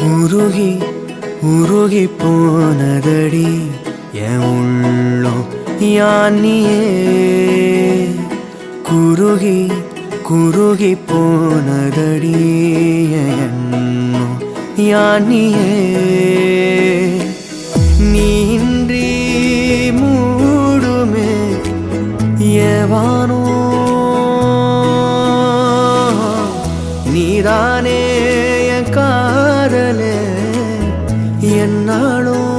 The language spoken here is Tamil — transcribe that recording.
உருகி உருகி போனதடி என் உள்ளம் யானியே குருகி குருகி போனதடி என் எண்ணம் யானியே நீன்றி மூடுமே ஏவானோ நீதானே என் காதலே என்னாலும்